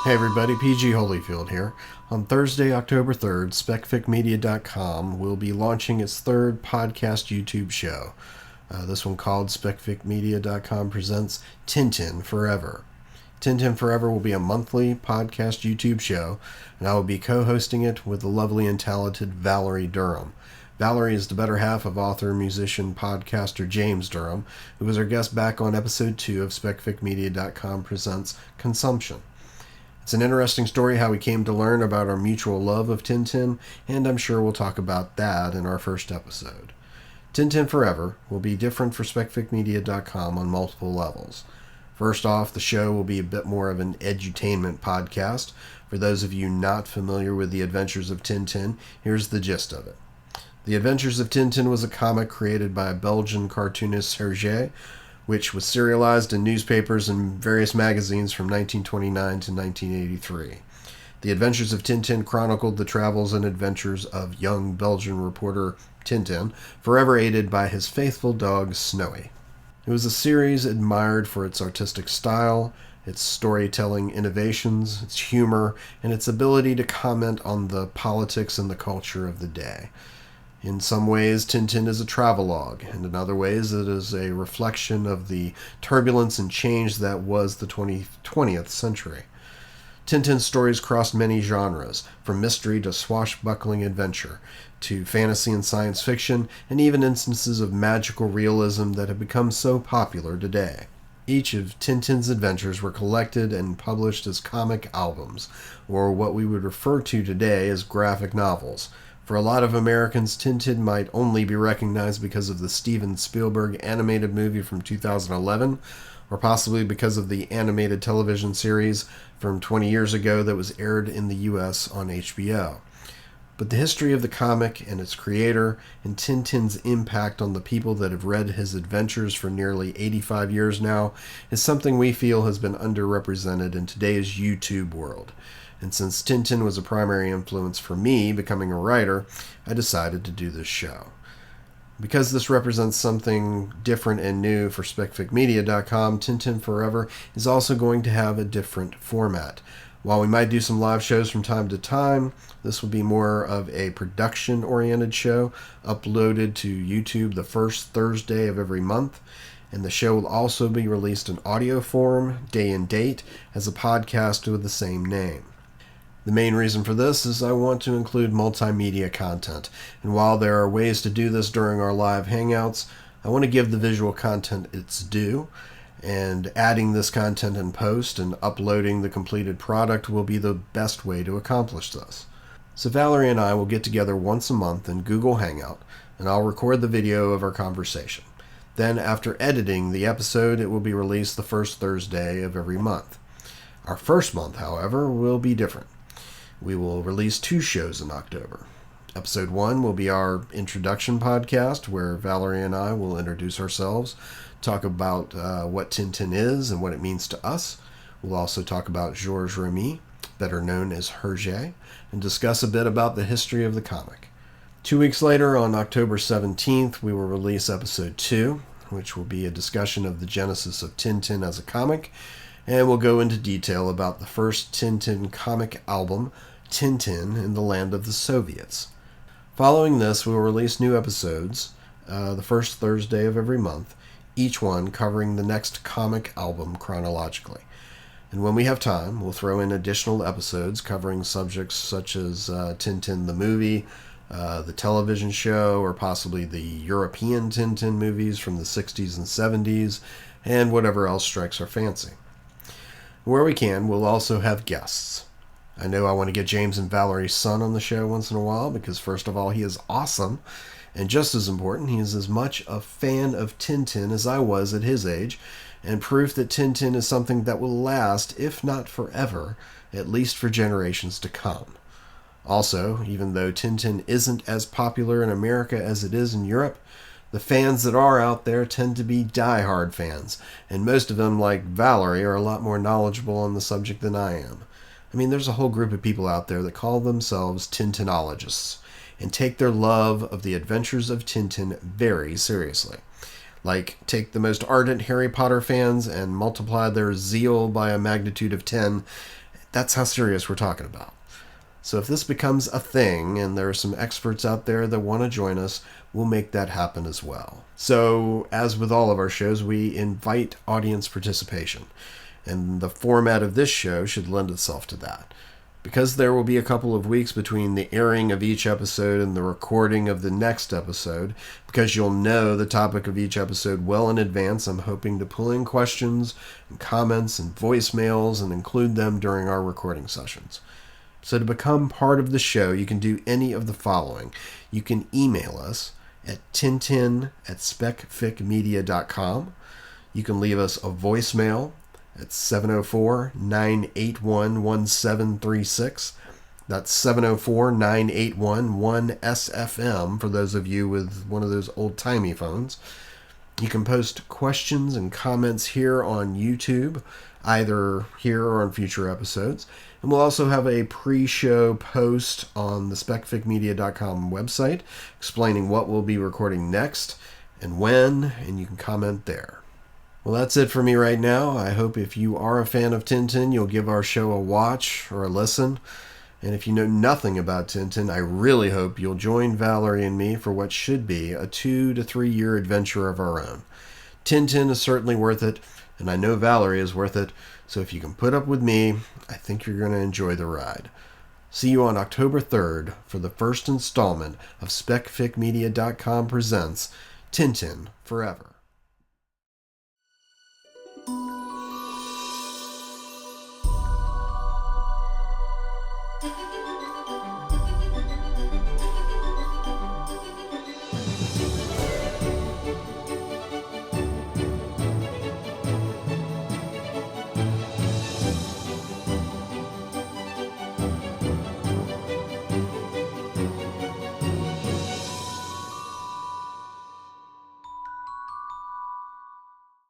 Hey everybody, PG Holyfield here. On Thursday, October 3rd, SpecFicMedia.com will be launching its third podcast YouTube show. This one called SpecFicMedia.com presents Tintin Forever. Tintin Forever will be a monthly podcast YouTube show, and I will be co-hosting it with the lovely and talented Valerie Durham. Valerie is the better half of author, musician, podcaster James Durham, who was our guest back on episode 2 of SpecFicMedia.com presents Consumption. It's an interesting story how we came to learn about our mutual love of Tintin, and I'm sure we'll talk about that in our first episode. Tintin Forever will be different for SpecFicMedia.com on multiple levels. First off, the show will be a bit more of an edutainment podcast. For those of you not familiar with the adventures of Tintin, here's the gist of it. The Adventures of Tintin was a comic created by a Belgian cartoonist Hergé, which was serialized in newspapers and various magazines from 1929 to 1983. The Adventures of Tintin chronicled the travels and adventures of young Belgian reporter Tintin, forever aided by his faithful dog Snowy. It was a series admired for its artistic style, its storytelling innovations, its humor, and its ability to comment on the politics and the culture of the day. In some ways, Tintin is a travelogue, and in other ways, it is a reflection of the turbulence and change that was the 20th century. Tintin's stories crossed many genres, from mystery to swashbuckling adventure, to fantasy and science fiction, and even instances of magical realism that have become so popular today. Each of Tintin's adventures were collected and published as comic albums, or what we would refer to today as graphic novels. For a lot of Americans, Tintin might only be recognized because of the Steven Spielberg animated movie from 2011, or possibly because of the animated television series from 20 years ago that was aired in the US on HBO. But the history of the comic and its creator, and Tintin's impact on the people that have read his adventures for nearly 85 years now, is something we feel has been underrepresented in today's YouTube world. And since Tintin was a primary influence for me becoming a writer, I decided to do this show. Because this represents something different and new for SpecFicMedia.com, Tintin Forever is also going to have a different format. While we might do some live shows from time to time, this will be more of a production-oriented show uploaded to YouTube the first Thursday of every month. And the show will also be released in audio form, day and date, as a podcast with the same name. The main reason for this is I want to include multimedia content, and while there are ways to do this during our live hangouts, I want to give the visual content its due, and adding this content in post and uploading the completed product will be the best way to accomplish this. So Valerie and I will get together once a month in Google Hangout, and I'll record the video of our conversation. Then, after editing the episode, it will be released the first Thursday of every month. Our first month, however, will be different. We will release 2 shows in October. Episode 1 will be our introduction podcast, where Valerie and I will introduce ourselves, talk about what Tintin is and what it means to us. We'll also talk about Georges Remy, better known as Hergé, and discuss a bit about the history of the comic. 2 weeks later, on October 17th, we will release episode 2, which will be a discussion of the genesis of Tintin as a comic, and we'll go into detail about the first Tintin comic album, Tintin in the Land of the Soviets. Following this, we will release new episodes the first Thursday of every month, each one covering the next comic album chronologically. And when we have time, we'll throw in additional episodes covering subjects such as Tintin the movie, the television show, or possibly the European Tintin movies from the 60s and 70s, and whatever else strikes our fancy. Where we can, we'll also have guests. I know I want to get James and Valerie's son on the show once in a while because, first of all, he is awesome, and just as important, he is as much a fan of Tintin as I was at his age, and proof that Tintin is something that will last, if not forever, at least for generations to come. Also, even though Tintin isn't as popular in America as it is in Europe, the fans that are out there tend to be die-hard fans, and most of them, like Valerie, are a lot more knowledgeable on the subject than I am. I mean, there's a whole group of people out there that call themselves Tintinologists and take their love of the adventures of Tintin very seriously. Like, take the most ardent Harry Potter fans and multiply their zeal by a magnitude of 10, That's how serious we're talking about. So if this becomes a thing and there are some experts out there that want to join us, we'll make that happen as well. So as with all of our shows, we invite audience participation. And the format of this show should lend itself to that. Because there will be a couple of weeks between the airing of each episode and the recording of the next episode, because you'll know the topic of each episode well in advance, I'm hoping to pull in questions and comments and voicemails and include them during our recording sessions. So to become part of the show, you can do any of the following. You can email us at tintin@SpecFicMedia.com. You can leave us a voicemail at 704-981-1736. That's 704-981-1SFM for those of you with one of those old-timey phones. You can post questions and comments here on YouTube, either here or on future episodes. And we'll also have a pre-show post on the SpecFicMedia.com website explaining what we'll be recording next and when, and you can comment there. Well, that's it for me right now. I hope if you are a fan of Tintin, you'll give our show a watch or a listen. And if you know nothing about Tintin, I really hope you'll join Valerie and me for what should be a 2 to 3 year adventure of our own. Tintin is certainly worth it, and I know Valerie is worth it, so if you can put up with me, I think you're going to enjoy the ride. See you on October 3rd for the first installment of SpecFicMedia.com presents Tintin Forever.